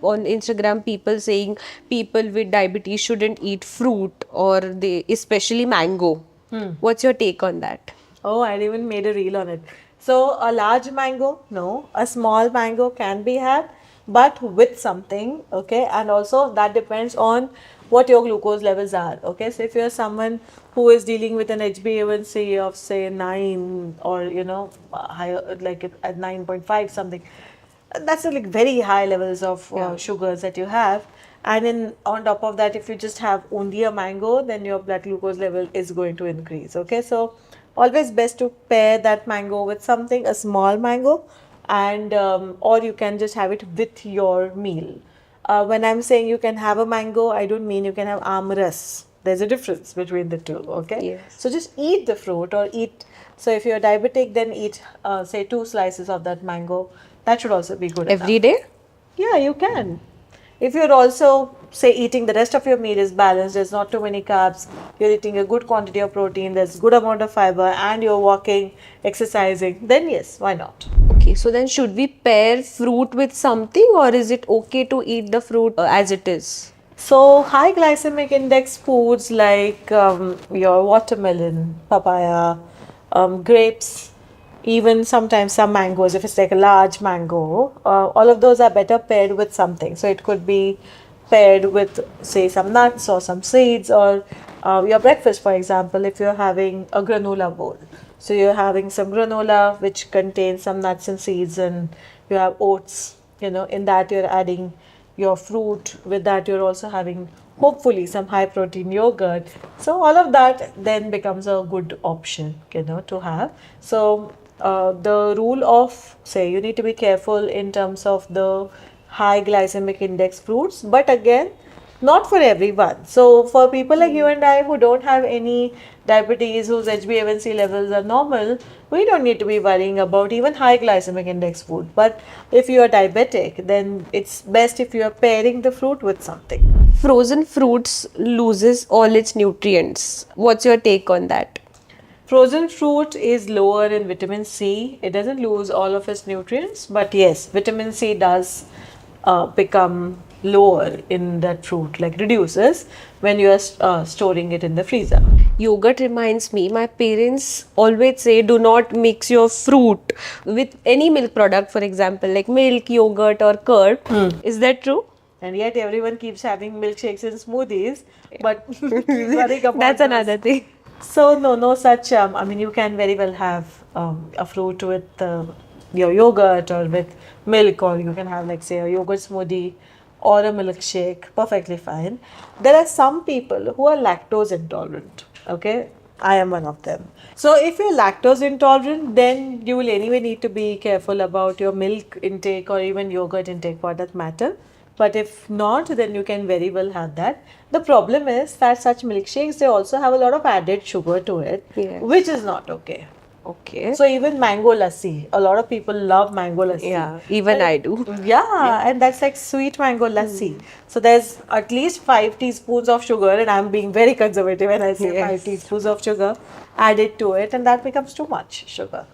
On Instagram, people saying people with diabetes shouldn't eat fruit or they, especially mango. What's your take on that? Oh, I even made a reel on it. So a large mango, no. A small mango can be had, but with something, okay? And also that depends on what your glucose levels are, okay? So if you're someone who is dealing with an HbA1c of say 9 or higher like at 9.5 something, that's like very high levels of sugars that you have. And in on top of that, if you just have only a mango, then your blood glucose level is going to increase, okay? So always best to pair that mango with something, a small mango, and or you can just have it with your meal. When I'm saying you can have a mango, I don't mean you can have amras. There's a difference between the two, okay? Yes. So just eat the fruit or eat. So if you're diabetic, then eat say 2 slices of that mango. That should also be good Every enough. day? Yeah, you can. If you're also, say, eating the rest of your meal is balanced, there's not too many carbs, you're eating a good quantity of protein, there's good amount of fiber, and you're walking, exercising, then yes, why not? Okay, so then should we pair fruit with something or is it okay to eat the fruit as it is? So, high glycemic index foods like your watermelon, papaya, grapes, even sometimes some mangoes, if it's like a large mango, all of those are better paired with something. So, it could be paired with, say, some nuts or some seeds, or your breakfast, for example, if you're having a granola bowl. So, you're having some granola which contains some nuts and seeds, and you have oats, in that you're adding your fruit. With that you're also having hopefully some high protein yogurt. So all of that then becomes a good option, to have. So the rule of, say, you need to be careful in terms of the high glycemic index fruits, but again, not for everyone. So for people like you and I who don't have any diabetes, whose HbA1c levels are normal, we don't need to be worrying about even high glycemic index food. But if you are diabetic, then it's best if you are pairing the fruit with something. Frozen fruits loses all its nutrients. What's your take on that? Frozen fruit is lower in vitamin C. It doesn't lose all of its nutrients, but yes, vitamin C does become lower in that fruit, like reduces when you are storing it in the freezer. Yogurt reminds me, my parents always say do not mix your fruit with any milk product, for example, like milk, yogurt, or curd. Is that true? And yet everyone keeps having milkshakes and smoothies, but keeps worrying about That's those. another thing. So no such. I mean, you can very well have a fruit with your yogurt or with milk, or you can have like say a yogurt smoothie or a milkshake. Perfectly fine. There are some people who are lactose intolerant. Okay, I am one of them. So if you're lactose intolerant, then you will anyway need to be careful about your milk intake or even yogurt intake for that matter. But if not, then you can very well have that. The problem is that such milkshakes, they also have a lot of added sugar to it, Yes. which is not okay. Okay. So even mango lassi, a lot of people love mango lassi. Yeah, even I do. Yeah, and that's like sweet mango lassi. So there's at least 5 teaspoons of sugar, and I'm being very conservative when I say Yes. 5 teaspoons of sugar added to it, and that becomes too much sugar.